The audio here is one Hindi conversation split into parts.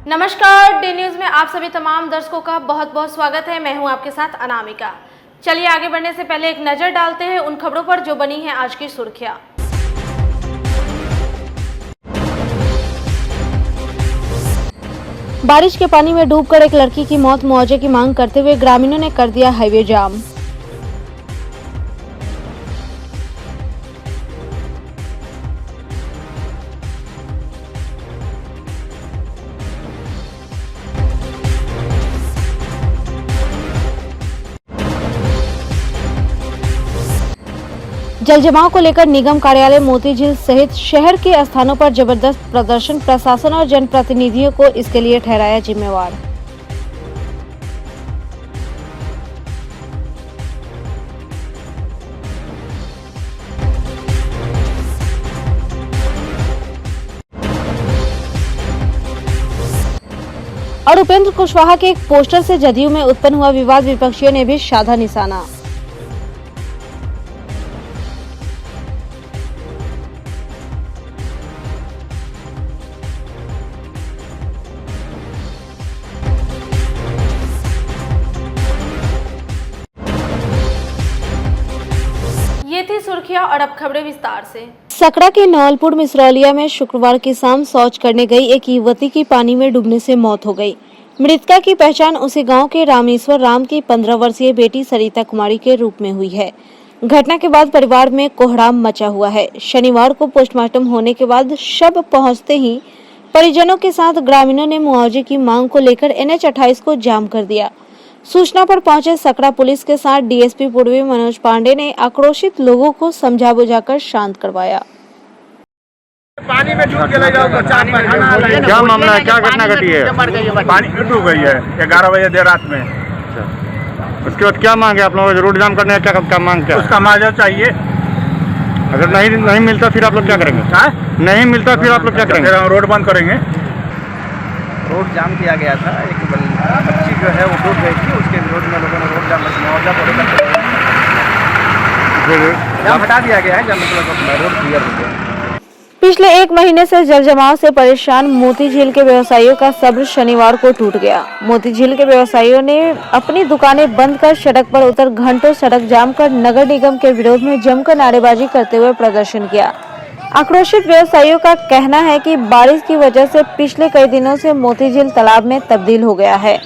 नमस्कार, डी न्यूज में आप सभी तमाम दर्शकों का बहुत बहुत स्वागत है। मैं हूं आपके साथ अनामिका। चलिए आगे बढ़ने से पहले एक नजर डालते हैं उन खबरों पर जो बनी हैं आज की सुर्खियां। बारिश के पानी में डूबकर एक लड़की की मौत, मुआवजे की मांग करते हुए ग्रामीणों ने कर दिया हाईवे जाम। जल जमाव को लेकर निगम कार्यालय मोती झील सहित शहर के स्थानों पर जबरदस्त प्रदर्शन, प्रशासन और जनप्रतिनिधियों को इसके लिए ठहराया जिम्मेवार। और उपेंद्र कुशवाहा के एक पोस्टर से जदयू में उत्पन्न हुआ विवाद, विपक्षियों ने भी साधा निशाना। ये थी सुर्खियां और अब खबरें विस्तार से। सकरा के नवलपुर मिसरौलिया में शुक्रवार की शाम शौच करने गई एक युवती की पानी में डूबने से मौत हो गई। मृतका की पहचान उसी गांव के रामेश्वर राम की 15 वर्षीय बेटी सरिता कुमारी के रूप में हुई है। घटना के बाद परिवार में कोहराम मचा हुआ है। शनिवार को पोस्टमार्टम होने के बाद शव पहुंचते ही परिजनों के साथ ग्रामीणों ने मुआवजे की मांग को लेकर NH 28 को जाम कर दिया। सूचना पर पहुंचे सकरा पुलिस के साथ DSP पूर्वी मनोज पांडे ने आक्रोशित लोगों को समझा बुझाकर शांत करवाया। पानी में डूब के क्या मामला है, क्या घटना घटी है? पानी में डूब गई है 11 बजे देर रात में। उसके बाद क्या मांगे आप लोग? रोड जाम करने का क्या मांग? क्या उसका मुआवजा चाहिए। अगर नहीं मिलता फिर आप लोग क्या करेंगे? नहीं मिलता फिर आप लोग क्या करेंगे? फिर हम रोड बंद करेंगे। रोड जाम किया गया था। एक बच्ची जो है वो डूब गई थी, उसके विरोध में लोगों ने रोड जाम मुआवजा को लेकर जाम हटा दिया गया है। जब मतलब रोड क्लियर हो गया। पिछले एक महीने से जल जमाव से परेशान मोती झील के व्यवसायियों का सब्र शनिवार को टूट गया। मोती झील के व्यवसायियों ने अपनी दुकानें बंद कर सड़क पर उतर घंटों सड़क जाम कर नगर निगम के विरोध में जमकर नारेबाजी करते हुए प्रदर्शन किया। आक्रोशित व्यवसायियों का कहना है कि बारिश की वजह से पिछले कई दिनों से मोती झील तालाब में तब्दील हो गया है,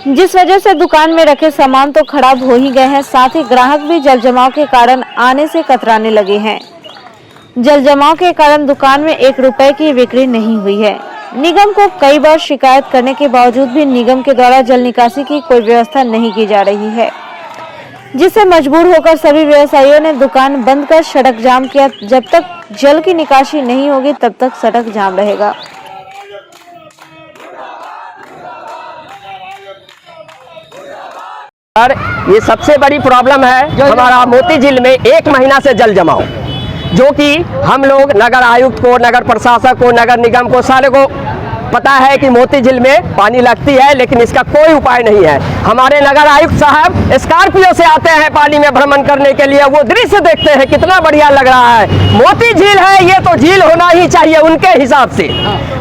जिस वजह से दुकान में रखे सामान तो खराब हो ही गए हैं, साथ ही ग्राहक भी जल जमाव के कारण आने से कतराने लगे हैं। जल जमाव के कारण दुकान में 1 रुपए की बिक्री नहीं हुई है। निगम को कई बार शिकायत करने के बावजूद भी निगम के द्वारा जल निकासी की कोई व्यवस्था नहीं की जा रही है, जिससे मजबूर होकर सभी व्यवसायियों ने दुकान बंद कर सड़क जाम किया। जब तक जल की निकासी नहीं होगी तब तक सड़क जाम रहेगा। ये सबसे बड़ी प्रॉब्लम है हमारा मोती झील में 1 महीना से जल जमाव, जो कि हम लोग नगर आयुक्त को, नगर प्रशासक को, नगर निगम को, सारे को पता है कि मोती झील में पानी लगती है, लेकिन इसका कोई उपाय नहीं है। हमारे नगर आयुक्त साहब स्कॉर्पियो से आते हैं पानी में भ्रमण करने के लिए, वो दृश्य देखते हैं कितना बढ़िया लग रहा है। मोती झील है, ये तो झील होना ही चाहिए उनके हिसाब से।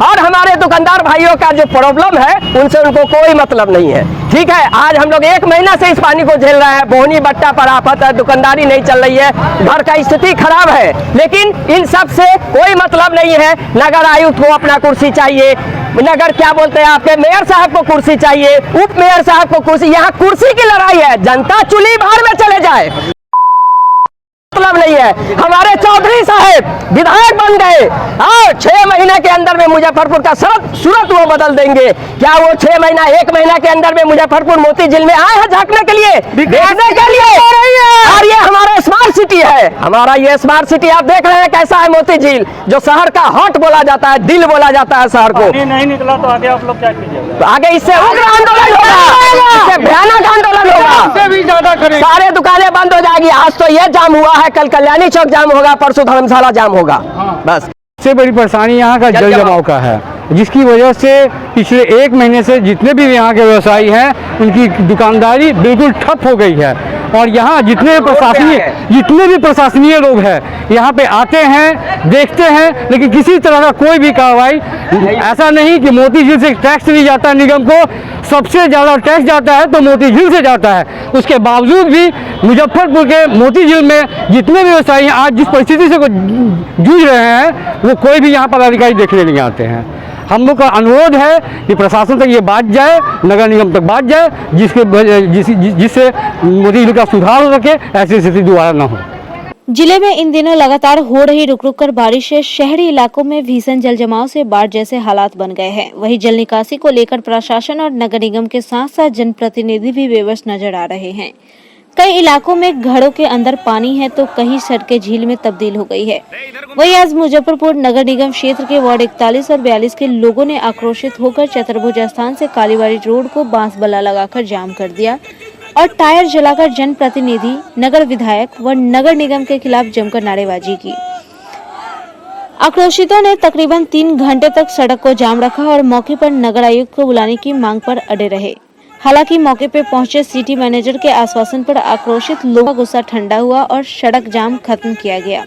और हमारे दुकानदार भाइयों का जो प्रॉब्लम है उनसे उनको कोई मतलब नहीं है। ठीक है, आज हम लोग 1 महीना से इस पानी को झेल रहे हैं। बोहनी बट्टा पर आफत है, दुकानदारी नहीं चल रही है, घर का स्थिति खराब है, लेकिन इन सब से कोई मतलब नहीं है। नगर आयुक्त को अपना कुर्सी चाहिए, नगर क्या बोलते हैं आपके मेयर साहब को कुर्सी चाहिए, उप मेयर साहब को कुर्सी। यहाँ कुर्सी की लड़ाई है, जनता चुली भार में चले जाए, मतलब नहीं है। हमारे चौधरी साहब विधायक बन गए और 6 महीने के अंदर में मुजफ्फरपुर का सूरत वो बदल देंगे। क्या वो 6 महीना 1 महीना के अंदर में मुजफ्फरपुर मोती झील में आए हैं झांकने के लिए, देखने के लिए? और ये हमारा स्मार्ट सिटी है, हमारा ये स्मार्ट सिटी आप देख रहे हैं कैसा है मोती झील, जो शहर का हार्ट बोला जाता है, दिल बोला जाता है शहर को। नहीं निकला तो आगे आप लोग क्या कीजिएगा? तो आगे इससे उग्र आंदोलन होगा, इससे भयानक आंदोलन होगा, भी ज्यादा करें। सारे दुकानें बंद हो जाएगी। आज तो ये जाम हुआ है, कल कल्याणी चौक जाम होगा, परसों धर्मशाला जाम होगा। बस सबसे बड़ी परेशानी यहाँ का जल जमाव का है। जिसकी वजह से पिछले 1 महीने से जितने भी यहाँ के व्यवसायी हैं उनकी दुकानदारी बिल्कुल ठप हो गई है। और यहाँ जितने भी प्रशासनीय लोग हैं यहाँ पे आते हैं, देखते हैं, लेकिन किसी तरह का कोई भी कार्रवाई, ऐसा नहीं कि मोती झील से टैक्स नहीं जाता है निगम को, सबसे ज़्यादा टैक्स जाता है तो मोती झील से जाता है। उसके बावजूद भी मुजफ्फरपुर के मोती झील में जितने भी व्यवसायी आज जिस परिस्थिति से जूझ रहे हैं वो कोई भी यहाँ पर अधिकारी देखने नहीं आते हैं। हम लोग का अनुरोध है कि प्रशासन तक ये बात जाए, नगर निगम तक बात जाए, जिससे मोती झील का सुधार हो सके, ऐसी स्थिति दोबारा न हो। जिले में इन दिनों लगातार हो रही रुक-रुक कर बारिश से शहरी इलाकों में भीषण जल जमाव से बाढ़ जैसे हालात बन गए हैं। वहीं जल निकासी को लेकर प्रशासन और नगर निगम के साथ साथ जनप्रतिनिधि भी बेबस नजर आ रहे हैं। कई इलाकों में घरों के अंदर पानी है तो कहीं सड़कें झील में तब्दील हो गई है। वहीं आज मुजफ्फरपुर नगर निगम क्षेत्र के वार्ड 41 और 42 के लोगों ने आक्रोशित होकर चतुर्भुज स्थान से कालीबाड़ी रोड को बांस बल्ला लगाकर जाम कर दिया और टायर जलाकर जनप्रतिनिधि, नगर विधायक व नगर निगम के खिलाफ जमकर नारेबाजी की। आक्रोशितों ने तकरीबन 3 घंटे तक सड़क को जाम रखा और मौके पर नगर आयुक्त को बुलाने की मांग पर अड़े रहे। हालांकि मौके पर पहुंचे सिटी मैनेजर के आश्वासन पर आक्रोशित लोगों का गुस्सा ठंडा हुआ और सड़क जाम खत्म किया गया।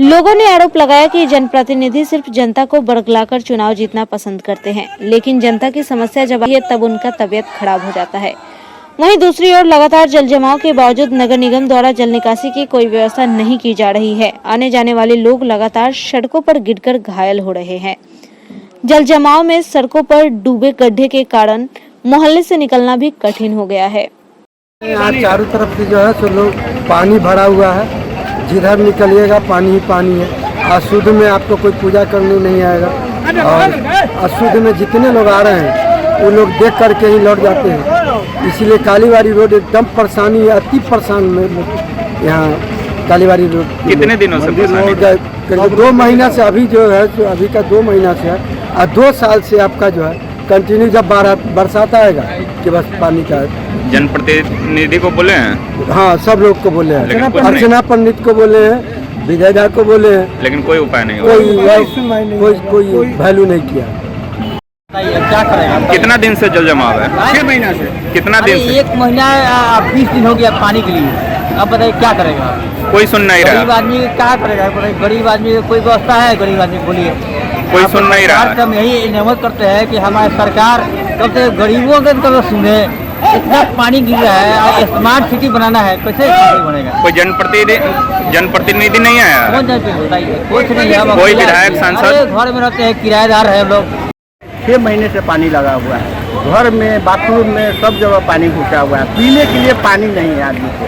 लोगों ने आरोप लगाया कि जनप्रतिनिधि सिर्फ जनता को बरगलाकर चुनाव जीतना पसंद करते हैं, लेकिन जनता की समस्या जब आती है तब उनका तबीयत खराब हो जाता है। वहीं दूसरी ओर लगातार जल जमाव के बावजूद नगर निगम द्वारा जल निकासी की कोई व्यवस्था नहीं की जा रही है। आने जाने वाले लोग लगातार सड़कों पर गिरकर घायल हो रहे हैं। जल जमाव में सड़कों पर डूबे गड्ढे के कारण मोहल्ले से निकलना भी कठिन हो गया है। यहाँ चारों तरफ से जो है सो लोग पानी भरा हुआ है, जिधर निकलिएगा पानी ही पानी है। अशुद्ध में आपको कोई पूजा करने नहीं आएगा और अशुद्ध में जितने लोग आ रहे हैं वो लोग देख करके ही लौट जाते हैं। इसलिए कालीबाड़ी रोड एकदम परेशानी है, अति परेशान में यहाँ कालीबाड़ी रोड। कितने दिनों से परेशानी? 2 महीना से अभी जो है तो अभी का 2 महीना से है और 2 साल से आपका जो है कंटिन्यू जब बरसात आएगा कि बस पानी का। जनप्रतिनिधि को बोले हैं? हाँ, सब लोग को बोले हैं, अर्चना पंडित को बोले हैं, विजय को बोले हैं, लेकिन कोई उपाय नहीं हुआ। कोई वैल्यू नहीं किया। क्या करेगा? कितना दिन से जल जमाव है? 6 महीना से। कितना दिन से? 1 महीना 20 दिन हो गया पानी के लिए। अब बताइए क्या करेगा? कोई सुन नहीं रहा। गरीब आदमी क्या करेगा? गरीब आदमी कोई व्यवस्था है? गरीब आदमी बोलिए, कोई सुन नहीं रहा। हम यही नियमित करते हैं कि हमारी सरकार कब से गरीबों के कब सुने। इतना पानी गिर रहा है और स्मार्ट सिटी बनाना है, कैसे बनेगा? कोई जनप्रतिनिधि नहीं आया? कौन बताइए? कुछ नहीं है। कोई विधायक, सांसद? घर में रहते हैं, किराएदार है हम लोग। 6 महीने से पानी लगा हुआ है, घर में, बाथरूम में, सब जगह पानी घुसा हुआ है। पीने के लिए पानी नहीं है आदमी को,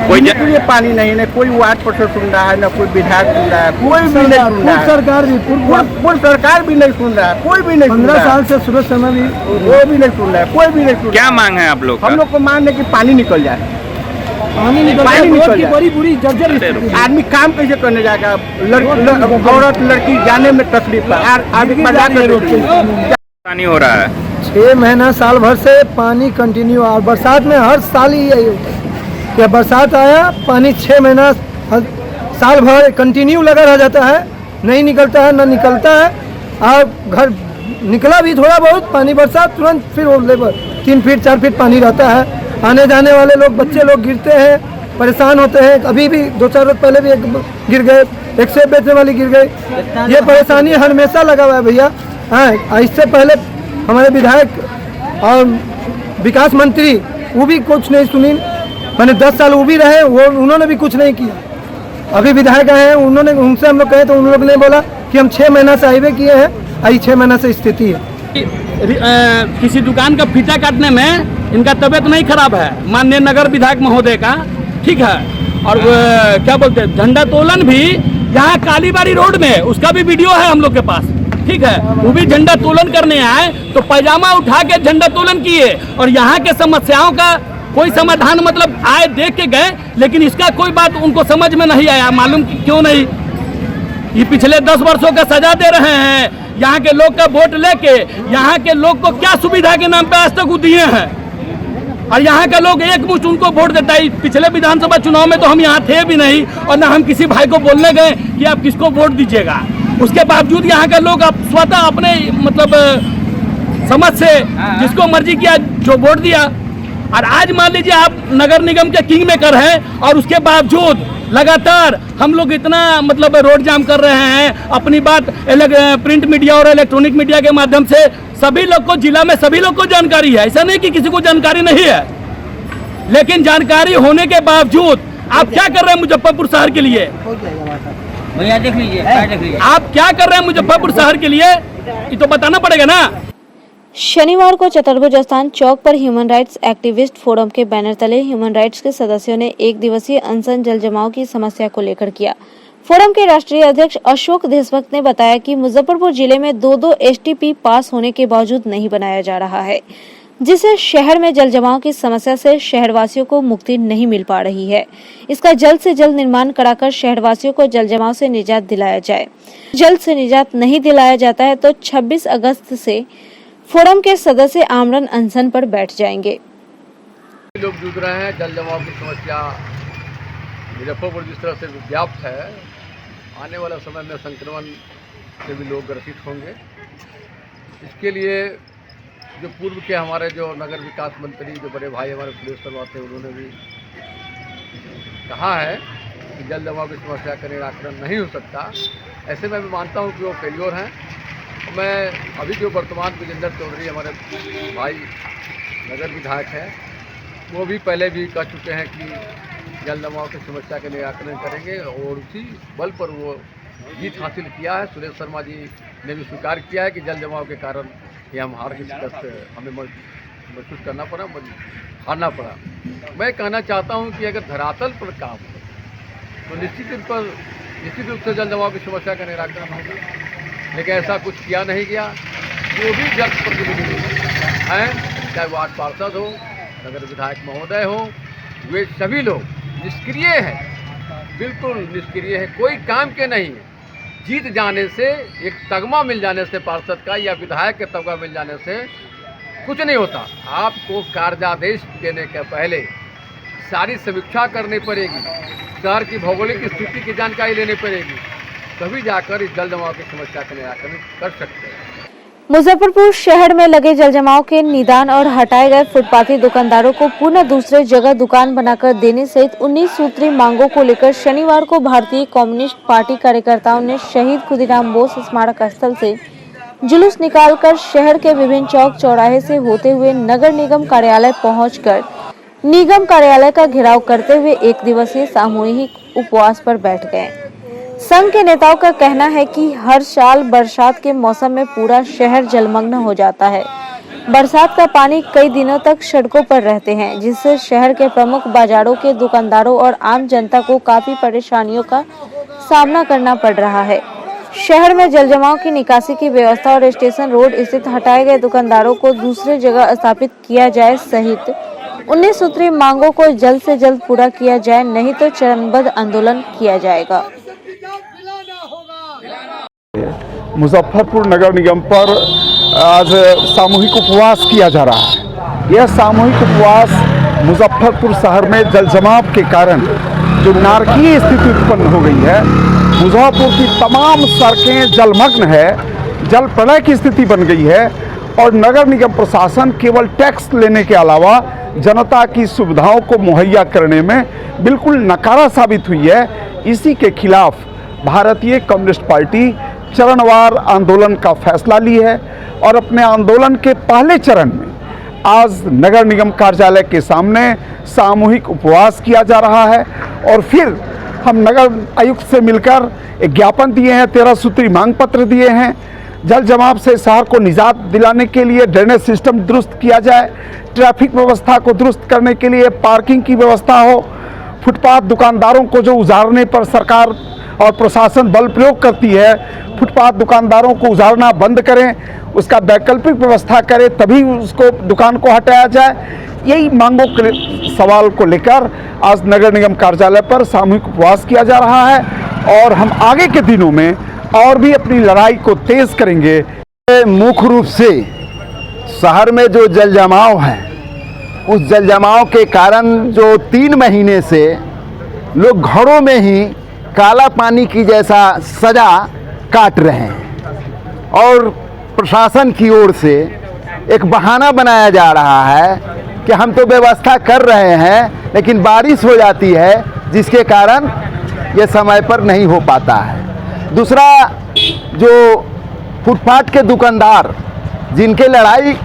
पीने के लिए पानी नहीं है। कोई वार्ड परिषद सुन रहा है, न कोई विधायक सुन रहा है, कोई भी नहीं सुन रहा है। सरकार भी नहीं सुन रहा है, कोई भी नहीं। 15 साल से सुबह समय भी वो भी नहीं सुन रहा है, कोई भी नहीं सुन। क्या मांग है आप लोग? हम लोग को मांग है कि पानी निकल जाए, पानी निकल जाए। बड़ी बुरी जर्जर आदमी काम कैसे करने जाएगा? औरत लड़की जाने में तकलीफ पानी हो रहा है। 6 महीना साल भर से पानी कंटिन्यू। और बरसात में हर साल ही यही होता है कि बरसात आया पानी 6 महीना साल भर कंटिन्यू लगा रह जाता है, नहीं निकलता है, न निकलता है। और घर निकला भी थोड़ा बहुत पानी बरसात तुरंत फिर वो लेबर 3 फीट 4 फीट पानी रहता है। आने जाने वाले लोग, बच्चे लोग गिरते हैं, परेशान होते हैं। अभी भी 2-4 रोज पहले भी एक गिर गए, एक सेब बेचने वाली गिर गई। ये परेशानी हमेशा लगा हुआ है भैया। हाँ, इससे पहले हमारे विधायक और विकास मंत्री वो भी कुछ नहीं सुनी। मैंने 10 साल वो भी रहे, वो उन्होंने भी कुछ नहीं किया। अभी विधायक आए हैं, उन्होंने, उनसे हम लोग कहे तो उन लोग ने बोला कि हम 6 महीना से हाईवे किए हैं, आई 6 महीना से स्थिति है। किसी दुकान का फीता काटने में इनका तबीयत नहीं खराब है, माननीय नगर विधायक महोदय का, ठीक है। और क्या बोलते हैं, झंडा तोलन भी यहाँ कालीबाड़ी रोड में, उसका भी वीडियो है हम लोग के पास, ठीक है। वो भी झंडा तोलन करने आए तो पैजामा उठा के झंडा तोलन किए और यहाँ के समस्याओं का कोई समाधान, मतलब आए देख के गए, लेकिन इसका कोई बात उनको समझ में नहीं आया। मालूम क्यों नहीं? ये पिछले 10 वर्षों का सजा दे रहे हैं। यहाँ के लोग का वोट लेके यहाँ के लोग को क्या सुविधा के नाम पे आज तक दिए हैं, और यहाँ का लोग एक मुश्त उनको वोट देता है। पिछले विधानसभा चुनाव में तो हम यहाँ थे भी नहीं और ना हम किसी भाई को बोलने गए कि आप किसको वोट दीजिएगा। उसके बावजूद यहाँ के लोग अब स्वतः अपने मतलब समझ से जिसको मर्जी किया जो वोट दिया। और आज मान लीजिए आप नगर निगम के किंग मेकर हैं और उसके बावजूद लगातार हम लोग इतना मतलब रोड जाम कर रहे हैं। अपनी बात प्रिंट मीडिया और इलेक्ट्रॉनिक मीडिया के माध्यम से सभी लोग को, जिला में सभी लोग को जानकारी है, ऐसा नहीं कि किसी को जानकारी नहीं है। लेकिन जानकारी होने के बावजूद आप क्या कर रहे हैं मुजफ्फरपुर शहर के लिए? भैया देख लीजिए, देख लीजिए आप क्या कर रहे हैं मुजफ्फरपुर शहर के लिए, ये तो बताना पड़ेगा ना। शनिवार को चतुर्भुज स्थान चौक पर ह्यूमन राइट्स एक्टिविस्ट फोरम के बैनर तले ह्यूमन राइट्स के सदस्यों ने एक दिवसीय अनशन जल जमाव की समस्या को लेकर किया। फोरम के राष्ट्रीय अध्यक्ष अशोक देशभक्त ने बताया कि मुजफ्फरपुर जिले में 2-2 एसटीपी पास होने के बावजूद नहीं बनाया जा रहा है, जिससे शहर में जल जमाव की समस्या से शहरवासियों को मुक्ति नहीं मिल पा रही है। इसका जल्द से जल्द निर्माण कराकर शहरवासियों को जल जमाव से निजात दिलाया जाए। जल्द से निजात नहीं दिलाया जाता है तो 26 अगस्त से फोरम के सदस्य आमरण अनशन पर बैठ जाएंगे। लोग जूझ रहे हैं, जल जमाव की समस्या मुजफ्फरपुर जिस तरह से व्याप्त है, आने वाला समय में संक्रमण से भी लोग ग्रसित होंगे। इसके लिए जो पूर्व के हमारे जो नगर विकास मंत्री, जो बड़े भाई हमारे फुलेश्वर थे, उन्होंने भी कहा है कि जल जमाव की समस्या का निराकरण नहीं हो सकता। ऐसे में मैं मानता हूँ कि वो फेल्योर हैं। मैं अभी जो वर्तमान विजेंद्र चौधरी हमारे भाई नगर विधायक हैं, वो भी पहले भी कह चुके हैं कि जल जमाव की समस्या का निराकरण करेंगे और उसी बल पर वो जीत हासिल किया है। सुरेश शर्मा जी ने भी स्वीकार किया है कि जल जमाव के कारण ये हम हार की शिकस्त हमें महसूस करना पड़ा, हारना पड़ा। मैं कहना चाहता हूँ कि अगर धरातल पर काम हो तो निश्चित रूप से जल जमाव की समस्या का निराकरण होगा, लेकिन ऐसा कुछ किया नहीं गया। जो भी जनप्रतिनिधि हैं, चाहे वार्ड पार्षद हो, नगर विधायक महोदय हो, वे सभी लोग निष्क्रिय हैं, बिल्कुल निष्क्रिय है, कोई काम के नहीं है। जीत जाने से, एक तगमा मिल जाने से पार्षद का या विधायक के तगमा मिल जाने से कुछ नहीं होता। आपको कार्यादेश देने के पहले सारी समीक्षा करनी पड़ेगी, शहर की भौगोलिक स्थिति की जानकारी लेनी पड़ेगी, तभी जाकर इस जल जमाव की समस्या का निराकरण कर सकते हैं। मुजफ्फरपुर शहर में लगे जल जमाव के निदान और हटाए गए फुटपाथी दुकानदारों को पुनः दूसरे जगह दुकान बनाकर देने सहित 19 सूत्री मांगों को लेकर शनिवार को भारतीय कम्युनिस्ट पार्टी कार्यकर्ताओं ने शहीद खुदीराम बोस स्मारक स्थल से जुलूस निकालकर शहर के विभिन्न चौक चौराहे से होते हुए नगर निगम कार्यालय पहुंचकर निगम कार्यालय का घेराव करते हुए एक दिवसीय सामूहिक उपवास पर बैठ गए। संघ के नेताओं का कहना है कि हर साल बरसात के मौसम में पूरा शहर जलमग्न हो जाता है। बरसात का पानी कई दिनों तक सड़कों पर रहते हैं, जिससे शहर के प्रमुख बाजारों के दुकानदारों और आम जनता को काफी परेशानियों का सामना करना पड़ रहा है। शहर में जल जमाव की निकासी की व्यवस्था और स्टेशन रोड स्थित हटाए गए दुकानदारों को दूसरी जगह स्थापित किया जाए सहित 19 सूत्री मांगों को जल्द से जल्द पूरा किया जाए, नहीं तो चरणबद्ध आंदोलन किया जाएगा। मुजफ्फरपुर नगर निगम पर आज सामूहिक उपवास किया जा रहा है। यह सामूहिक उपवास मुजफ्फरपुर शहर में जल जमाव के कारण जो नारकीय स्थिति उत्पन्न हो गई है, मुजफ्फरपुर की तमाम सड़कें जलमग्न है, जल प्रलय की स्थिति बन गई है और नगर निगम प्रशासन केवल टैक्स लेने के अलावा जनता की सुविधाओं को मुहैया करने में बिल्कुल नकारा साबित हुई है। इसी के खिलाफ भारतीय कम्युनिस्ट पार्टी चरणवार आंदोलन का फैसला ली है और अपने आंदोलन के पहले चरण में आज नगर निगम कार्यालय के सामने सामूहिक उपवास किया जा रहा है और फिर हम नगर आयुक्त से मिलकर एक ज्ञापन दिए हैं, 13 सूत्री मांग पत्र दिए हैं। जल जमाव से शहर को निजात दिलाने के लिए ड्रेनेज सिस्टम दुरुस्त किया जाए, ट्रैफिक व्यवस्था को दुरुस्त करने के लिए पार्किंग की व्यवस्था हो, फुटपाथ दुकानदारों को जो उजाड़ने पर सरकार और प्रशासन बल प्रयोग करती है, फुटपाथ दुकानदारों को उजाड़ना बंद करें, उसका वैकल्पिक व्यवस्था करें, तभी उसको दुकान को हटाया जाए। यही मांगों के सवाल को लेकर आज नगर निगम कार्यालय पर सामूहिक उपवास किया जा रहा है और हम आगे के दिनों में और भी अपनी लड़ाई को तेज करेंगे। मुख्य रूप से शहर में जो जल जमाव है, उस जल जमाव के कारण जो 3 महीने से लोग घरों में ही काला पानी की जैसा सजा काट रहे हैं और प्रशासन की ओर से एक बहाना बनाया जा रहा है कि हम तो व्यवस्था कर रहे हैं, लेकिन बारिश हो जाती है जिसके कारण ये समय पर नहीं हो पाता है। दूसरा, जो फुटपाथ के दुकानदार जिनके लड़ाई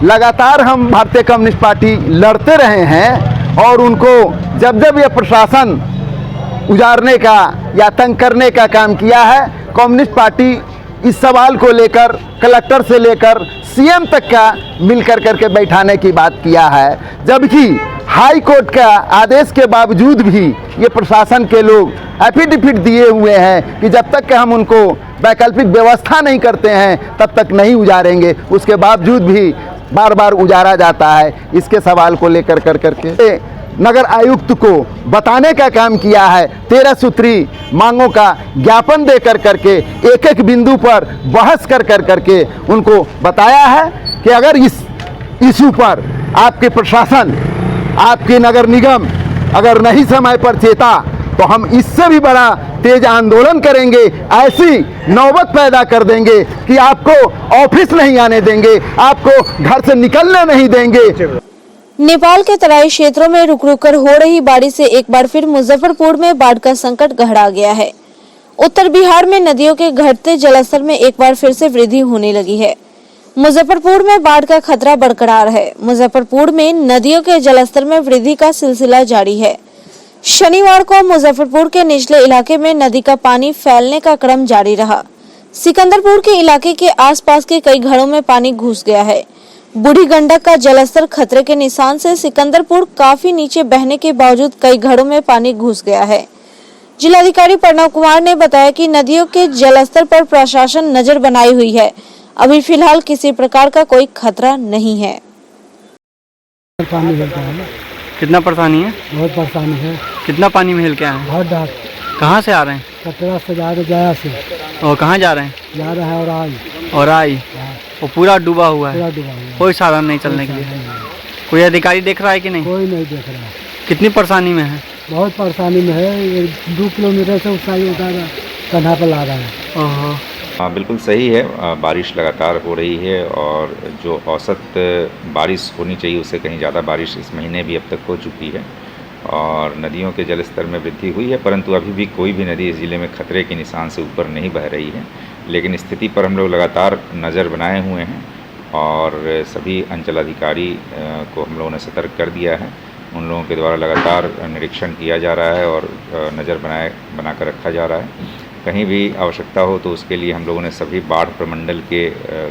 लगातार हम भारतीय कम्युनिस्ट पार्टी लड़ते रहे हैं और उनको जब जब ये प्रशासन उजाड़ने का या तंग करने का काम किया है, कम्युनिस्ट पार्टी इस सवाल को लेकर कलेक्टर से लेकर सीएम तक का मिलकर करके बैठाने की बात किया है। जबकि हाई कोर्ट का आदेश के बावजूद भी ये प्रशासन के लोग एफिडेविट दिए हुए हैं कि जब तक कि हम उनको वैकल्पिक व्यवस्था नहीं करते हैं तब तक नहीं उजाड़ेंगे। उसके बावजूद भी बार बार उजाड़ा जाता है। इसके सवाल को लेकर करके नगर आयुक्त को बताने का काम किया है। 13 सूत्री मांगों का ज्ञापन दे करके एक एक बिंदु पर बहस करके उनको बताया है कि अगर इस इशू पर आपके प्रशासन, आपके नगर निगम अगर नहीं समय पर चेता तो हम इससे भी बड़ा तेज आंदोलन करेंगे, ऐसी नौबत पैदा कर देंगे कि आपको ऑफिस नहीं आने देंगे, आपको घर से निकलने नहीं देंगे। नेपाल के तराई क्षेत्रों में रुक रुक कर हो रही बारिश से एक बार फिर मुजफ्फरपुर में बाढ़ का संकट गहरा गया है। उत्तर बिहार में नदियों के घटते जलस्तर में एक बार फिर से वृद्धि होने लगी है। मुजफ्फरपुर में बाढ़ का खतरा बरकरार है। मुजफ्फरपुर में नदियों के जलस्तर में वृद्धि का सिलसिला जारी है। शनिवार को मुजफ्फरपुर के निचले इलाके में नदी का पानी फैलने का क्रम जारी रहा। सिकंदरपुर के इलाके के आसपास के कई घरों में पानी घुस गया है। बूढ़ी गंडक का जलस्तर खतरे के निशान से सिकंदरपुर काफी नीचे बहने के बावजूद कई घरों में पानी घुस गया है। जिलाधिकारी प्रणव कुमार ने बताया कि नदियों के जलस्तर पर प्रशासन नजर बनाई हुई है। अभी फिलहाल किसी प्रकार का कोई खतरा नहीं है। कितना परेशानी है? बहुत परेशानी है। कितना पानी महल क्या है? बहुत डाक। कहाँ से आ रहे हैं? कटरा से जा रहे, गया से और कहाँ जा रहे हैं? जा रहा है और आई वो पूरा डूबा हुआ है। पूरा डूबा हुआ, कोई साधन नहीं चलने के लिए। कोई अधिकारी देख रहा है कि नहीं? कोई नहीं देख रहा। कितनी परेशानी में है? बहुत परेशानी में है। 2 किलोमीटर से उसका ही उतारा कंधा पर ला रहा है। ओहो। हाँ, बिल्कुल सही है। बारिश लगातार हो रही है और जो औसत बारिश होनी चाहिए उससे कहीं ज़्यादा बारिश इस महीने भी अब तक हो चुकी है और नदियों के जलस्तर में वृद्धि हुई है, परंतु अभी भी कोई भी नदी इस ज़िले में खतरे के निशान से ऊपर नहीं बह रही है। लेकिन स्थिति पर हम लोग लगातार नज़र बनाए हुए हैं और सभी अंचलाधिकारी को हम लोगों ने सतर्क कर दिया है। उन लोगों के द्वारा लगातार निरीक्षण किया जा रहा है और नज़र बनाकर रखा जा रहा है। कहीं भी आवश्यकता हो तो उसके लिए हम लोगों ने सभी बाढ़ प्रमंडल के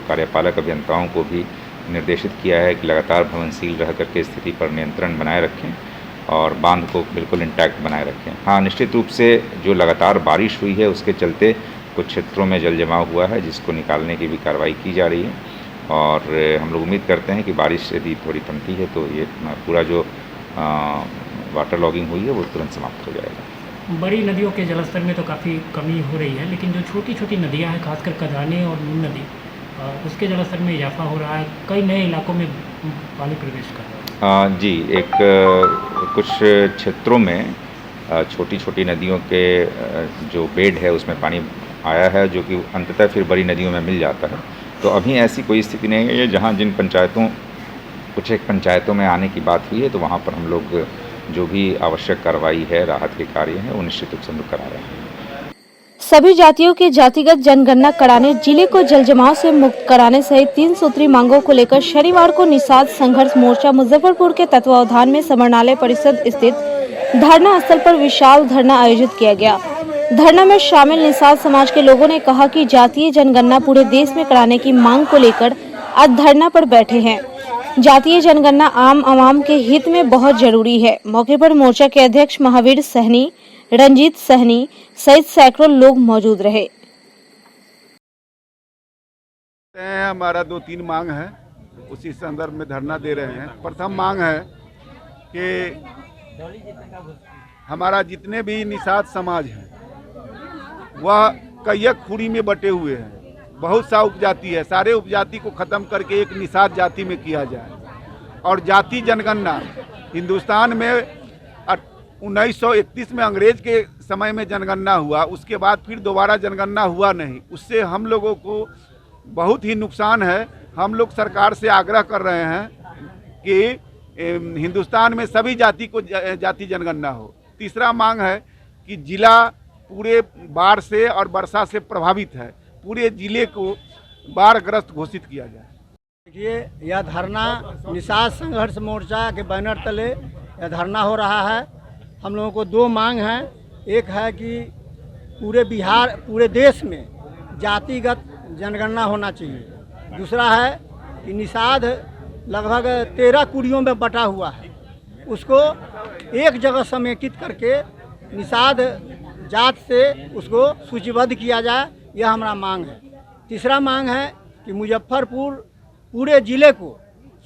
कार्यपालक अभियंताओं को भी निर्देशित किया है कि लगातार भवनशील रह करके स्थिति पर नियंत्रण बनाए रखें और बांध को बिल्कुल इंटैक्ट बनाए रखें। हाँ, निश्चित रूप से जो लगातार बारिश हुई है उसके चलते कुछ क्षेत्रों में जल जमाव हुआ है, जिसको निकालने की भी कार्रवाई की जा रही है और हम लोग उम्मीद करते हैं कि बारिश यदि थोड़ी थमती है तो ये पूरा जो वाटर लॉगिंग हुई है वो तुरंत समाप्त हो जाएगा। बड़ी नदियों के जलस्तर में तो काफ़ी कमी हो रही है, लेकिन जो छोटी छोटी नदियां हैं, खासकर कदाने और नून नदी, उसके जलस्तर में इजाफा हो रहा है। कई नए इलाकों में पानी प्रवेश कर रहा है। जी, कुछ क्षेत्रों में छोटी छोटी नदियों के जो बेड है उसमें पानी आया है, जो कि अंततः फिर बड़ी नदियों में मिल जाता है। तो अभी ऐसी कोई स्थिति नहीं है। जहाँ जिन पंचायतों, कुछ एक पंचायतों में आने की बात हुई है तो वहाँ पर हम लोग जो भी आवश्यक कार्रवाई है, राहत के कार्य हैं, वो निश्चित रूप से हम लोग करा रहे हैं। सभी जातियों की जातिगत जनगणना कराने, जिले को जलजमाव से मुक्त कराने सहित 3 सूत्री मांगों को लेकर शनिवार को निषाद संघर्ष मोर्चा मुजफ्फरपुर के तत्वावधान में समरणालय परिषद स्थित धरना स्थल पर विशाल धरना आयोजित किया गया। धरना में शामिल निषाद समाज के लोगों ने कहा कि जातीय जनगणना पूरे देश में कराने की मांग को लेकर आज धरना पर बैठे हैं। जातीय जनगणना आम आवाम के हित में बहुत जरूरी है। मौके पर मोर्चा के अध्यक्ष महावीर सहनी, रंजीत सहनी सहित सैकड़ों लोग मौजूद रहे। हमारा 2-3 मांग है, उसी संदर्भ में धरना दे रहे हैं। प्रथम मांग है कि हमारा जितने भी निषाद समाज है वह कैयक खुरी में बटे हुए हैं। बहुत सा उपजाति है, सारे उपजाति को ख़त्म करके एक निषाद जाति में किया जाए और जाति जनगणना हिंदुस्तान में 1931 में अंग्रेज के समय में जनगणना हुआ, उसके बाद फिर दोबारा जनगणना हुआ नहीं। उससे हम लोगों को बहुत ही नुकसान है। हम लोग सरकार से आग्रह कर रहे हैं कि हिंदुस्तान में सभी जाति को जाति जनगणना हो। तीसरा मांग है कि जिला पूरे बाढ़ से और वर्षा से प्रभावित है, पूरे जिले को बाढ़ग्रस्त घोषित किया जाए। देखिए, यह धरना निषाद संघर्ष मोर्चा के बैनर तले यह धरना हो रहा है। हम लोगों को दो मांग हैं। एक है कि पूरे देश में जातिगत जनगणना होना चाहिए। दूसरा है कि निषाद लगभग 13 कुड़ियों में बटा हुआ है, उसको एक जगह समेकित करके निषाद जात से उसको सूचीबद्ध किया जाए, यह हमारा मांग है। तीसरा मांग है कि मुजफ्फरपुर पूरे ज़िले को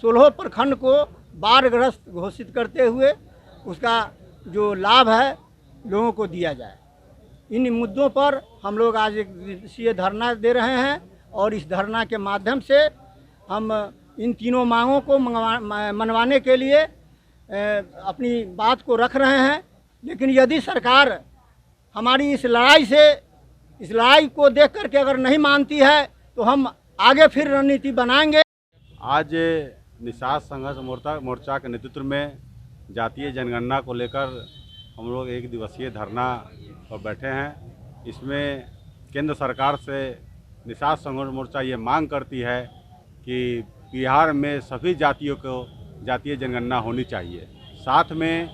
16 प्रखंड को बाढ़ग्रस्त घोषित करते हुए उसका जो लाभ है लोगों को दिया जाए। इन मुद्दों पर हम लोग आज एक दिवसीय धरना दे रहे हैं और इस धरना के माध्यम से हम इन तीनों मांगों को मनवाने के लिए अपनी बात को रख रहे हैं। लेकिन यदि सरकार हमारी इस लड़ाई को देख करके अगर नहीं मानती है तो हम आगे फिर रणनीति बनाएंगे। आज निषाद संघर्ष मोर्चा के नेतृत्व में जातीय जनगणना को लेकर हम लोग एक दिवसीय धरना पर बैठे हैं। इसमें केंद्र सरकार से निषाद संघर्ष मोर्चा ये मांग करती है कि बिहार में सभी जातियों को जातीय जनगणना होनी चाहिए। साथ में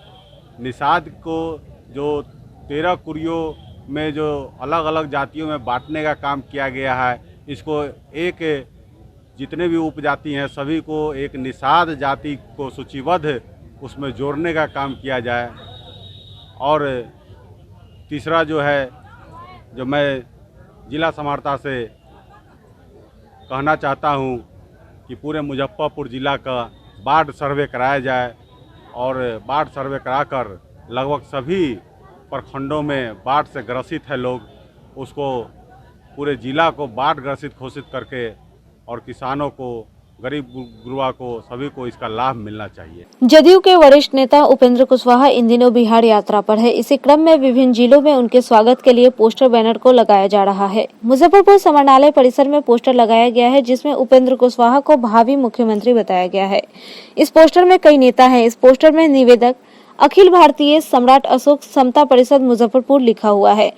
निषाद को जो 13 कुड़ियों में जो अलग अलग जातियों में बांटने का काम किया गया है, इसको एक जितने भी उपजाति हैं सभी को एक निषाद जाति को सूचीबद्ध उसमें जोड़ने का काम किया जाए। और तीसरा जो है, जो मैं जिला समाहर्ता से कहना चाहता हूं कि पूरे मुजफ्फरपुर ज़िला का बाढ़ सर्वे कराया जाए और बाढ़ सर्वे कराकर लगभग सभी प्रखंडों में बाढ़ से ग्रसित है लोग, उसको पूरे ज़िला को बाढ़ ग्रसित घोषित करके और किसानों को, गरीब गुरुआ को, सभी को इसका लाभ मिलना चाहिए। जदयू के वरिष्ठ नेता उपेंद्र कुशवाहा इन दिनों बिहार यात्रा पर है। इसी क्रम में विभिन्न जिलों में उनके स्वागत के लिए पोस्टर बैनर को लगाया जा रहा है। मुजफ्फरपुर समाहरणालय परिसर में पोस्टर लगाया गया है जिसमें उपेंद्र कुशवाहा को भावी मुख्यमंत्री बताया गया है। इस पोस्टर में कई नेता हैं। इस पोस्टर में निवेदक अखिल भारतीय सम्राट अशोक समता परिषद मुजफ्फरपुर लिखा हुआ है,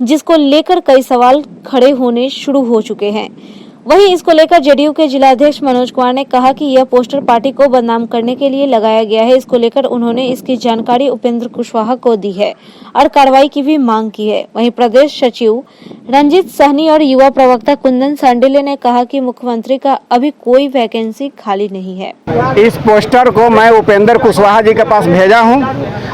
जिसको लेकर कई सवाल खड़े होने शुरू हो चुके हैं। वहीं इसको लेकर जदयू के जिलाध्यक्ष मनोज कुमार ने कहा कि यह पोस्टर पार्टी को बदनाम करने के लिए लगाया गया है। इसको लेकर उन्होंने इसकी जानकारी उपेंद्र कुशवाहा को दी है और कार्रवाई की भी मांग की है। वहीं प्रदेश सचिव रंजीत सहनी और युवा प्रवक्ता कुंदन सांडिल्य ने कहा कि मुख्यमंत्री का अभी कोई वैकेंसी खाली नहीं है। इस पोस्टर को मैं उपेंद्र कुशवाहा जी के पास भेजा हूं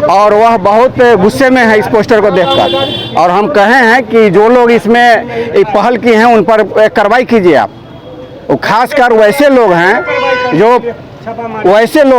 और वह बहुत गुस्से में है इस पोस्टर को देखकर, और हम कहे हैं कि जो लोग इसमें पहल की हैं उन पर कार्रवाई कीजिए आप। खासकर वैसे लोग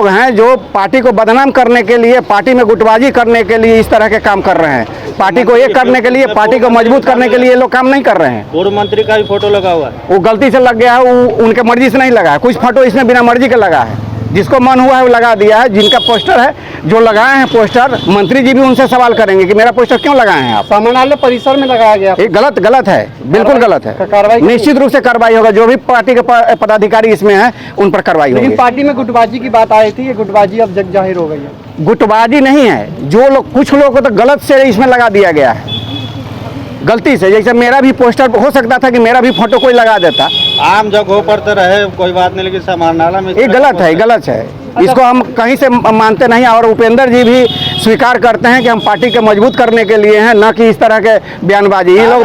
हैं जो पार्टी को बदनाम करने के लिए, पार्टी में गुटबाजी करने के लिए इस तरह के काम कर रहे हैं। पार्टी को एक करने के लिए, पार्टी को मजबूत करने के लिए ये लोग काम नहीं कर रहे हैं। पूर्व मंत्री का भी फोटो लगा हुआ है, वो गलती से लग गया है, वो उनके मर्जी से नहीं लगा है। कुछ फोटो इसमें बिना मर्जी के लगा है, जिसको मन हुआ है वो लगा दिया है। जिनका पोस्टर है, जो लगाए हैं पोस्टर, मंत्री जी भी उनसे सवाल करेंगे कि मेरा पोस्टर क्यों लगाए हैं आप। समाहरणालय परिसर में लगाया गया, ये गलत है, बिल्कुल गलत है। कार्रवाई निश्चित रूप से कार्रवाई होगा। जो भी पार्टी के पदाधिकारी इसमें हैं उन पर कार्रवाई होगी। लेकिन पार्टी में गुटबाजी की बात आई थी, ये गुटबाजी अब जग जाहिर हो गई है। गुटबाजी नहीं है, जो लोग, कुछ लोगों को तो गलत से इसमें लगा दिया गया है, गलती से। जैसे मेरा भी पोस्टर हो सकता था कि मेरा भी फोटो कोई लगा देता। आम जगहों पर तो रहे कोई बात नहीं, लेकिन समाहरणालय में ये गलत है। इसको हम कहीं से मानते नहीं, और उपेंद्र जी भी स्वीकार करते हैं कि हम पार्टी के मजबूत करने के लिए हैं, न कि इस तरह के बयानबाजी। ये लोग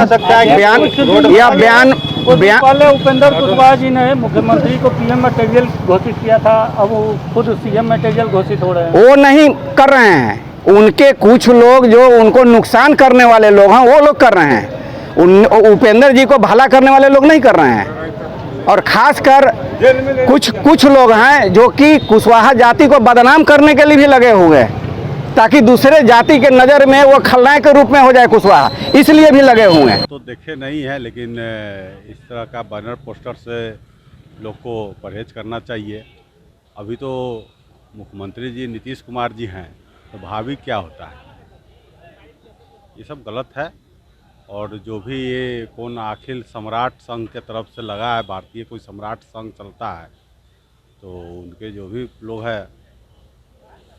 बयान पहले उपेंद्र कुशवाहा जी ने मुख्यमंत्री को पीएम मटेरियल घोषित किया था, अब वो खुद सीएम मटेरियल घोषित हो रहे हैं। वो नहीं कर रहे हैं, उनके कुछ लोग जो उनको नुकसान करने वाले लोग हैं वो लोग कर रहे हैं। उपेंद्र जी को भला करने वाले लोग नहीं कर रहे हैं। और खासकर कुछ लोग हैं जो कि कुशवाहा जाति को बदनाम करने के लिए भी लगे हुए हैं, ताकि दूसरे जाति के नज़र में वो खलनायक के रूप में हो जाए कुशवाहा, इसलिए भी लगे हुए हैं। तो देखे नहीं है, लेकिन इस तरह का बैनर पोस्टर से लोग को परहेज करना चाहिए। अभी तो मुख्यमंत्री जी नीतीश कुमार जी हैं, तो भावी क्या होता है। ये सब गलत है। और जो भी ये कौन अखिल सम्राट संघ के तरफ से लगा है, भारतीय कोई सम्राट संघ चलता है, तो उनके जो भी लोग हैं,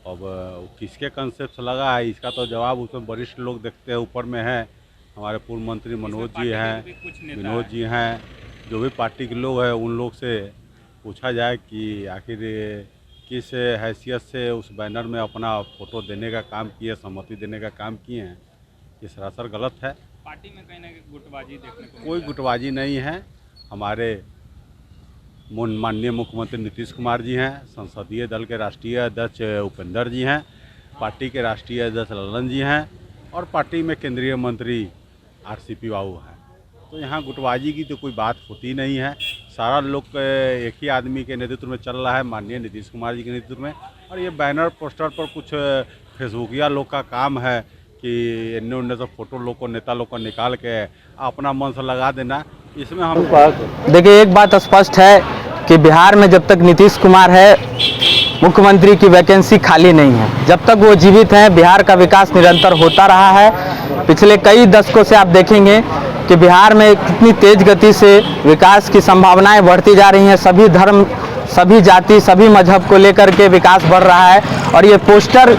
अब किसके कंसेप्ट से लगा है इसका तो जवाब उसमें वरिष्ठ लोग देखते हैं, ऊपर में है हमारे पूर्व मंत्री मनोज जी हैं, विनोद जी हैं, जो भी पार्टी के लोग हैं उन लोग से पूछा जाए कि आखिर किस हैसियत से उस बैनर में अपना फ़ोटो देने का काम किए, सहमति देने का काम किए हैं। ये सरासर गलत है। पार्टी में कहीं ना कहीं गुटबाजी देखने को कोई गुटबाजी नहीं है। हमारे माननीय मुख्यमंत्री नीतीश कुमार जी हैं, संसदीय दल के राष्ट्रीय अध्यक्ष उपेंद्र जी हैं, पार्टी के राष्ट्रीय अध्यक्ष ललन जी हैं और पार्टी में केंद्रीय मंत्री आरसीपी बाबू हैं। तो यहाँ गुटबाजी की तो कोई बात होती नहीं है। सारा लोग एक ही आदमी के नेतृत्व में चल रहा है, माननीय नीतीश कुमार जी के नेतृत्व में। और ये बैनर पोस्टर पर कुछ फेसबुकिया लोग का काम है कि इन्ने उन्ने से फोटो लोग को, नेता लोग को निकाल के अपना मन से लगा देना, इसमें हम देखिए, एक बात स्पष्ट है कि बिहार में जब तक नीतीश कुमार है मुख्यमंत्री की वैकेंसी खाली नहीं है। जब तक वो जीवित हैं बिहार का विकास निरंतर होता रहा है। पिछले कई दशकों से आप देखेंगे कि बिहार में कितनी तेज गति से विकास की संभावनाएं बढ़ती जा रही हैं। सभी धर्म, सभी जाति, सभी मजहब को लेकर के विकास बढ़ रहा है और ये पोस्टर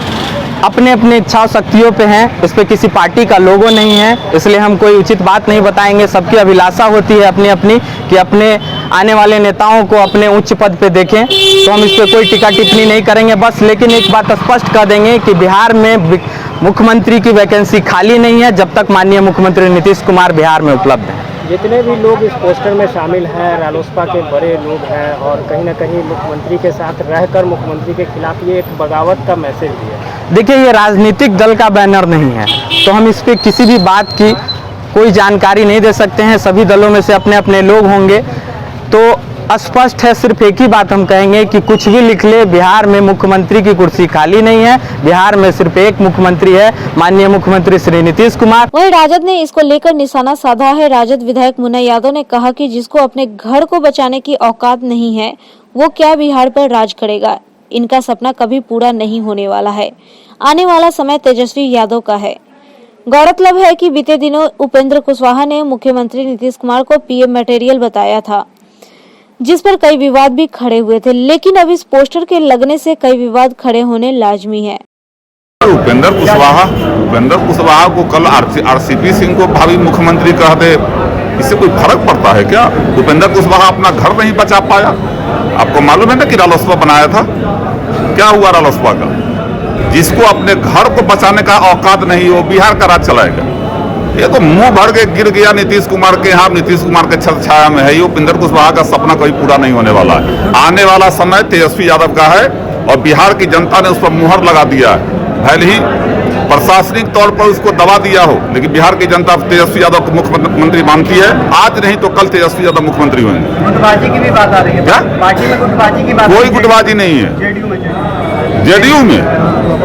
अपने अपने इच्छा शक्तियों पे हैं, इस पे किसी पार्टी का लोगो नहीं है, इसलिए हम कोई उचित बात नहीं बताएंगे। सबकी अभिलाषा होती है अपनी अपनी कि अपने आने वाले नेताओं को अपने उच्च पद पे देखें, तो हम इस पे कोई टिक्का टिप्पणी नहीं करेंगे बस। लेकिन एक बात स्पष्ट कर देंगे कि बिहार में मुख्यमंत्री की वैकेंसी खाली नहीं है जब तक माननीय मुख्यमंत्री नीतीश कुमार बिहार में उपलब्ध हैं। जितने भी लोग इस पोस्टर में शामिल हैं रालोसपा के बड़े लोग हैं और कहीं ना कहीं मुख्यमंत्री के साथ रहकर मुख्यमंत्री के खिलाफ ये एक बगावत का मैसेज भी है। देखिए, ये राजनीतिक दल का बैनर नहीं है, तो हम इस पे किसी भी बात की कोई जानकारी नहीं दे सकते हैं। सभी दलों में से अपने अपने लोग होंगे, तो स्पष्ट है। सिर्फ एक ही बात हम कहेंगे कि कुछ भी लिख ले, बिहार में मुख्यमंत्री की कुर्सी खाली नहीं है। बिहार में सिर्फ एक मुख्यमंत्री है, माननीय मुख्यमंत्री श्री नीतीश कुमार। वहीं राजद ने इसको लेकर निशाना साधा है। राजद विधायक मुन्ना यादव ने कहा कि जिसको अपने घर को बचाने की औकात नहीं है वो क्या बिहार पर राज करेगा। इनका सपना कभी पूरा नहीं होने वाला है। आने वाला समय तेजस्वी यादव का है। गौरतलब है कि बीते दिनों उपेंद्र कुशवाहा ने मुख्यमंत्री नीतीश कुमार को पीएम मटेरियल बताया था, जिस पर कई विवाद भी खड़े हुए थे। लेकिन अब इस पोस्टर के लगने से कई विवाद खड़े होने लाजमी है। उपेंद्र कुशवाहा को कल आरसीपी सिंह को भावी मुख्यमंत्री कह दे, इससे कोई फर्क पड़ता है क्या? उपेंद्र कुशवाहा अपना घर नहीं बचा पाया। आपको मालूम है ना कि रालोसपा बनाया था, क्या हुआ रालोसपा का? जिसको अपने घर को बचाने का औकात नहीं, वो बिहार का राज चलाएगा। ये तो मुंह भर के गिर गया नीतीश कुमार के यहाँ, नीतीश कुमार के छत्र छाया में है। ये उपेंद्र कुशवाहा का सपना कभी पूरा नहीं होने वाला है। आने वाला समय तेजस्वी यादव का है और बिहार की जनता ने उस पर मुहर लगा दिया है। भले ही प्रशासनिक तौर पर उसको दबा दिया हो, लेकिन बिहार की जनता तेजस्वी यादव को मुख्यमंत्री मानती है। आज नहीं तो कल तेजस्वी यादव मुख्यमंत्री होंगे। गुटबाजी की भी बात आ रही है। क्या पार्टी में गुटबाजी की बात? कोई गुटबाजी नहीं है जेडीयू में।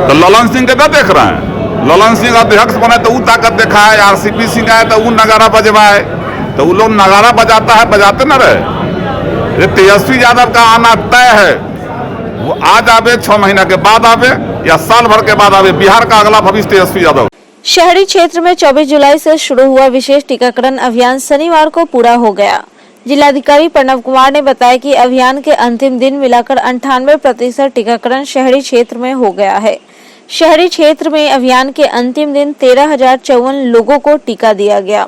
तो ललन सिंह के क्या देख रहे हैं? ललन सिंह अध्यक्ष बने तो वो ताकत देखा है, आरसीपी सिंह आए तो वो नगारा बजवाए, तो वो लोग नगारा बजाता है, बजाते न रहे। ये तेजस्वी यादव का आना तय है। वो आज आवे, 6 महीना के बाद आवे या साल भर के बाद आवे, बिहार का अगला भविष्य तेजस्वी यादव। शहरी क्षेत्र में 24 जुलाई से शुरू हुआ विशेष टीकाकरण अभियान शनिवार को पूरा हो गया। जिलाधिकारी प्रणव कुमार ने बताया कि अभियान के अंतिम दिन मिलाकर 98% टीकाकरण शहरी क्षेत्र में हो गया है। शहरी क्षेत्र में अभियान के अंतिम दिन 13,054 लोगों को टीका दिया गया,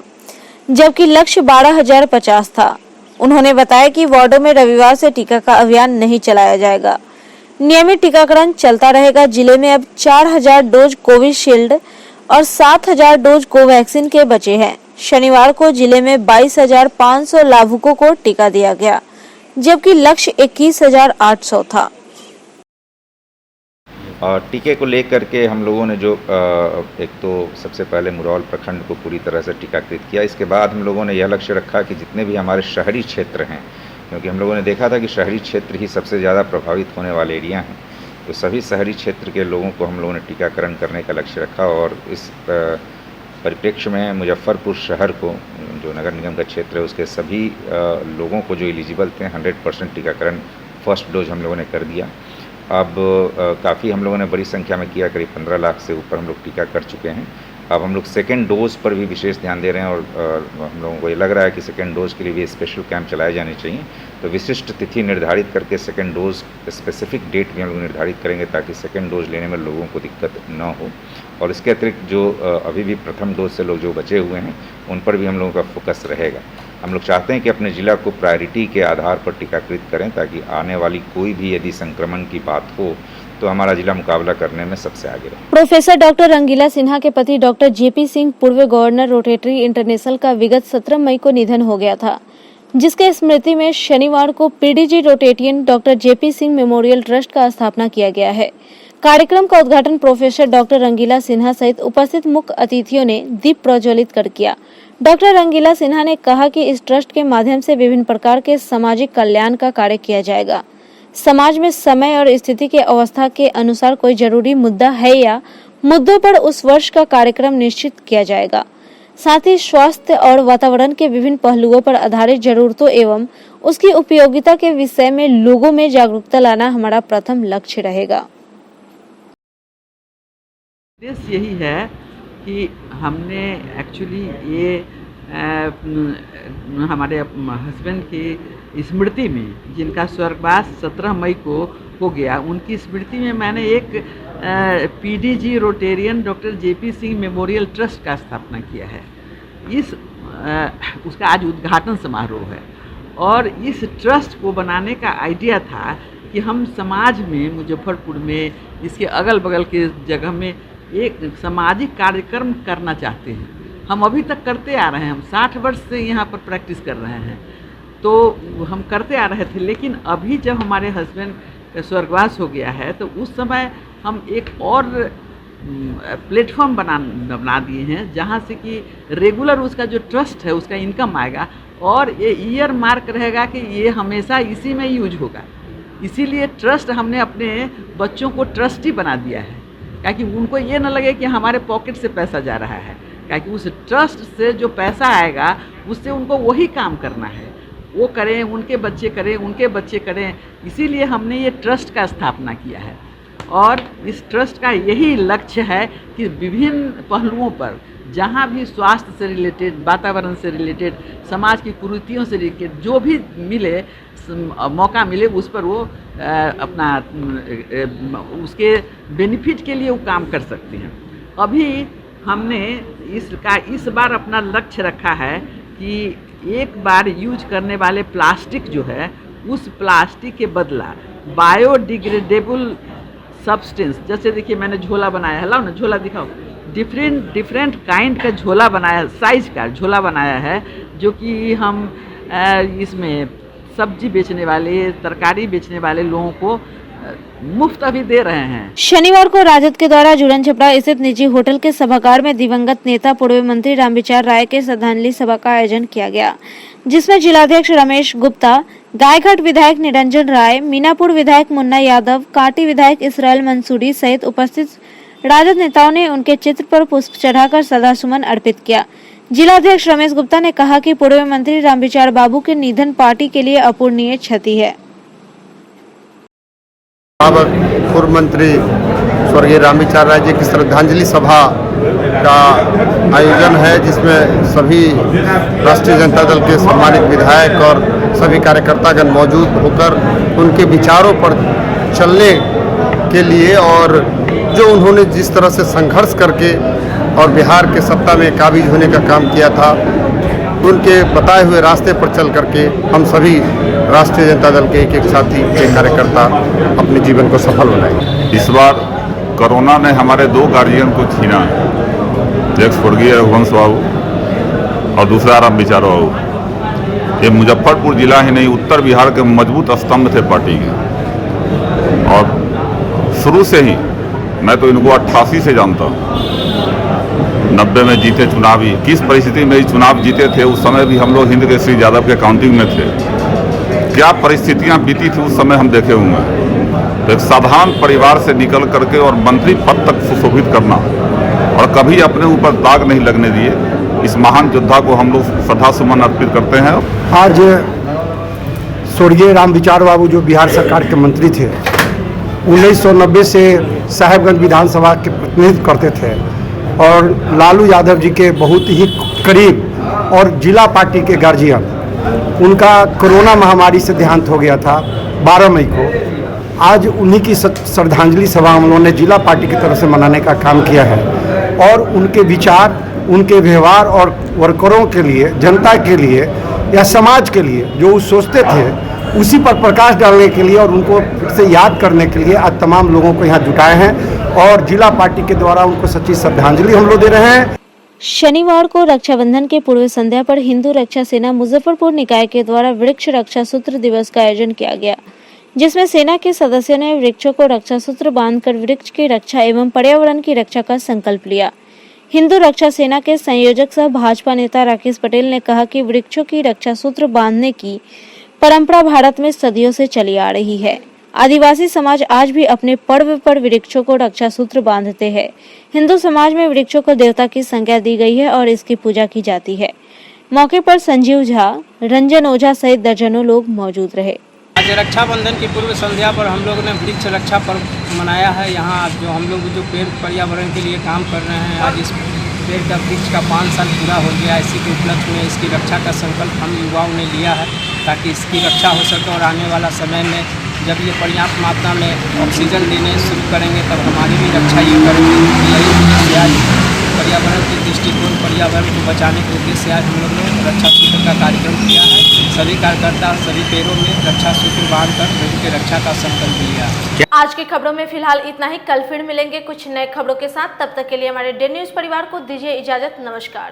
जबकि लक्ष्य 12,050 था। उन्होंने बताया कि वार्डों में रविवार से टीका का अभियान नहीं चलाया जाएगा, नियमित टीकाकरण चलता रहेगा। जिले में अब 4,000 डोज कोविशील्ड और 7,000 डोज कोवैक्सीन के बचे हैं। शनिवार को जिले में 22,500 लाभुकों को टीका दिया गया, जबकि लक्ष्य 21,800 था। और टीके को लेकर के हम लोगों ने जो एक तो सबसे पहले मुरौल प्रखंड को पूरी तरह से टीकाकृत किया। इसके बाद हम लोगों ने यह लक्ष्य रखा कि जितने भी हमारे शहरी क्षेत्र हैं, क्योंकि हम लोगों ने देखा था कि शहरी क्षेत्र ही सबसे ज़्यादा प्रभावित होने वाले एरिया हैं, तो सभी शहरी क्षेत्र के लोगों को हम लोगों ने टीकाकरण करने का लक्ष्य रखा। और इस परिप्रेक्ष्य में मुजफ्फरपुर शहर को, जो नगर निगम का क्षेत्र है, उसके सभी लोगों को जो एलिजिबल थे 100% टीकाकरण फर्स्ट डोज हम लोगों ने कर दिया। अब काफ़ी हम लोगों ने बड़ी संख्या में किया, करीब 15 लाख से ऊपर हम लोग टीका कर चुके हैं। अब हम लोग सेकेंड डोज पर भी विशेष ध्यान दे रहे हैं और हम लोगों को ये लग रहा है कि सेकेंड डोज के लिए भी स्पेशल कैंप चलाए जाने चाहिए। तो विशिष्ट तिथि निर्धारित करके सेकेंड डोज स्पेसिफिक डेट भी हम लोग निर्धारित करेंगे ताकि सेकेंड डोज लेने में लोगों को दिक्कत न हो। और इसके अतिरिक्त जो अभी भी प्रथम डोज से लोग जो बचे हुए हैं उन पर भी हम लोगों का फोकस रहेगा। हम लोग चाहते हैं कि अपने ज़िला को प्रायोरिटी के आधार पर टीकाकृत करें ताकि आने वाली कोई भी यदि संक्रमण की बात हो तो हमारा जिला मुकाबला करने में सबसे आगे रहे। प्रोफेसर डॉक्टर रंगीला सिन्हा के पति डॉक्टर जेपी सिंह पूर्व गवर्नर रोटेटरी इंटरनेशनल का विगत 17 मई को निधन हो गया था, जिसके स्मृति में शनिवार को PDG Rotarian doctor JP Singh memorial trust का स्थापना किया गया है। कार्यक्रम का उद्घाटन प्रोफेसर डॉक्टर रंगीला सिन्हा सहित उपस्थित मुख्य अतिथियों ने दीप प्रज्वलित कर किया। डॉक्टर रंगीला सिन्हा ने कहा कि इस ट्रस्ट के माध्यम से विभिन्न प्रकार के सामाजिक कल्याण का कार्य किया जाएगा। समाज में समय और स्थिति के अवस्था के अनुसार कोई जरूरी मुद्दा है या मुद्दों पर उस वर्ष का कार्यक्रम निश्चित किया जाएगा। साथ ही स्वास्थ्य और वातावरण के विभिन्न पहलुओं पर आधारित जरूरतों एवं उसकी उपयोगिता के विषय में लोगों में जागरूकता लाना हमारा प्रथम लक्ष्य रहेगा। उद्देश्य यही है कि हमने एक्चुअली ये हमारे हस्बैंड की स्मृति में, जिनका स्वर्गवास 17 मई को हो गया, उनकी स्मृति में मैंने एक PDG Rotarian doctor JP Singh memorial trust का स्थापना किया है। उसका आज उद्घाटन समारोह है और इस ट्रस्ट को बनाने का आइडिया था कि हम समाज में, मुजफ्फरपुर में, इसके अगल बगल के जगह में एक सामाजिक कार्यक्रम करना चाहते हैं। हम अभी तक करते आ रहे हैं, हम 60 वर्ष से यहाँ पर प्रैक्टिस कर रहे हैं, तो हम करते आ रहे थे। लेकिन अभी जब हमारे हस्बैंड का स्वर्गवास हो गया है तो उस समय हम एक और प्लेटफॉर्म बना दिए हैं जहाँ से कि रेगुलर उसका जो ट्रस्ट है उसका इनकम आएगा और ये ईयर मार्क रहेगा कि ये हमेशा इसी में यूज होगा। इसीलिए ट्रस्ट हमने अपने बच्चों को ट्रस्टी बना दिया है ताकि उनको ये न लगे कि हमारे पॉकेट से पैसा जा रहा है, क्योंकि उस ट्रस्ट से जो पैसा आएगा उससे उनको वही काम करना है, वो करें, उनके बच्चे करें, उनके बच्चे करें। इसीलिए हमने ये ट्रस्ट का स्थापना किया है और इस ट्रस्ट का यही लक्ष्य है कि विभिन्न पहलुओं पर जहाँ भी स्वास्थ्य से रिलेटेड, वातावरण से रिलेटेड, समाज की कुरीतियों से रिलेटेड जो भी मिले, मौका मिले, उस पर वो अपना उसके बेनिफिट के लिए वो काम कर सकते हैं। अभी हमने इस बार अपना लक्ष्य रखा है कि एक बार यूज करने वाले प्लास्टिक जो है उस प्लास्टिक के बदला बायोडिग्रेडेबल सब्सटेंस, जैसे देखिए मैंने झोला बनाया है, लाओ ना झोला दिखाओ, डिफरेंट काइंड का झोला बनाया है, साइज का झोला बनाया है, जो कि हम इसमें सब्जी बेचने वाले, तरकारी बेचने वाले लोगों को मुफ्त अभी दे रहे हैं। शनिवार को राजद के द्वारा जुड़न छपरा स्थित निजी होटल के सभागार में दिवंगत नेता पूर्व मंत्री रामविचार राय के श्रद्धांजलि सभा का आयोजन किया गया, जिसमें जिलाध्यक्ष रमेश गुप्ता, गायघाट विधायक निरंजन राय, मीनापुर विधायक मुन्ना यादव, काटी विधायक इसराइल मंसूरी सहित उपस्थित राजद नेताओं ने उनके चित्र पर पुष्प चढ़ाकर श्रद्धासुमन अर्पित किया। जिलाध्यक्ष रमेश गुप्ता ने कहा कि पूर्व मंत्री रामविचार बाबू के निधन पार्टी के लिए अपूरणीय क्षति है। पूर्व मंत्री स्वर्गीय रामविचार राय जी की श्रद्धांजलि सभा का आयोजन है, जिसमें सभी राष्ट्रीय जनता दल के सम्मानित विधायक और सभी कार्यकर्तागण मौजूद होकर उनके विचारों पर चलने के लिए और जो उन्होंने जिस तरह से संघर्ष करके और बिहार के सत्ता में काबिज होने का काम किया था, उनके बताए हुए रास्ते पर चल करके हम सभी राष्ट्रीय जनता दल के एक साथी के कार्यकर्ता अपने जीवन को सफल बनाएंगे। इस बार कोरोना ने हमारे दो गार्जियन को छीना है, एक स्वर्गीय रघुवंश बाबू और दूसरा रामविचार बाबू। ये मुजफ्फरपुर जिला ही नहीं, उत्तर बिहार के मजबूत स्तंभ थे पार्टी के और शुरू से ही मैं तो इनको 88 से जानता हूँ। 90 में जीते चुनाव, ही किस परिस्थिति में चुनाव जीते थे, उस समय भी हम लोग हिंद केसरी यादव के काउंटिंग में थे। क्या परिस्थितियां बीती थी उस समय हम देखे हुए हैं। तो एक साधारण परिवार से निकल करके और मंत्री पद तक सुशोभित करना और कभी अपने ऊपर दाग नहीं लगने दिए, इस महान योद्धा को हम लोग श्रद्धासुमन अर्पित करते हैं। आज स्वर्गीय रामविचार बाबू जो बिहार सरकार के मंत्री थे, 1990 से साहेबगंज विधानसभा के प्रतिनिधित्व करते थे और लालू यादव जी के बहुत ही करीब और जिला पार्टी के गार्जियन, उनका कोरोना महामारी से देहांत हो गया था 12 मई को। आज उन्हीं की श्रद्धांजलि सभा हम लोगों ने जिला पार्टी की तरफ से मनाने का काम किया है और उनके विचार, उनके व्यवहार और वर्करों के लिए, जनता के लिए या समाज के लिए जो वो सोचते थे, उसी पर प्रकाश डालने के लिए और उनको फिर से याद करने के लिए आज तमाम लोगों को यहाँ जुटाए हैं और जिला पार्टी के द्वारा उनको सच्ची श्रद्धांजलि हम लोग दे रहे हैं। शनिवार को रक्षाबंधन के पूर्व संध्या पर हिंदू रक्षा सेना मुजफ्फरपुर निकाय के द्वारा वृक्ष रक्षा सूत्र दिवस का आयोजन किया गया, जिसमें सेना के सदस्यों ने वृक्षों को रक्षा सूत्र बांधकर वृक्ष की रक्षा एवं पर्यावरण की रक्षा का संकल्प लिया। हिंदू रक्षा सेना के संयोजक सह भाजपा नेता राकेश पटेल ने कहा कि वृक्षों की रक्षा सूत्र बांधने की परंपरा भारत में सदियों से चली आ रही है। आदिवासी समाज आज भी अपने पर्व पर वृक्षों को रक्षा सूत्र बांधते हैं। हिंदू समाज में वृक्षों को देवता की संज्ञा दी गई है और इसकी पूजा की जाती है। मौके पर संजीव झा, रंजन ओझा सहित दर्जनों लोग मौजूद रहे। आज रक्षाबंधन की पूर्व संध्या पर हम लोग ने वृक्ष रक्षा पर्व मनाया है। यहाँ जो हम लोग जो पेड़ पर्यावरण के लिए काम कर रहे हैं, आज इस पेड़ का वृक्ष का 5 साल पूरा हो गया। इसी के उपलक्ष्य में इसकी रक्षा का संकल्प हम युवाओं ने लिया है ताकि इसकी रक्षा हो सके और आने वाला समय में जब ये पर्याप्त मात्रा में ऑक्सीजन देने शुरू करेंगे तब हमारी भी रक्षा ये करेंगे। यही आज पर्यावरण के दृष्टिकोण, पर्यावरण को बचाने के उद्देश्य से आज हम लोग ने रक्षा सूत्र का कार्यक्रम किया है। सभी कार्यकर्ता सभी पेड़ों में रक्षा सूत्र बांधकर उनके रक्षा का संकल्प लिया। आज की खबरों में फिलहाल इतना ही। कल फिर मिलेंगे कुछ नए खबरों के साथ। तब तक के लिए हमारे डे न्यूज़ परिवार को दीजिए इजाजत। नमस्कार।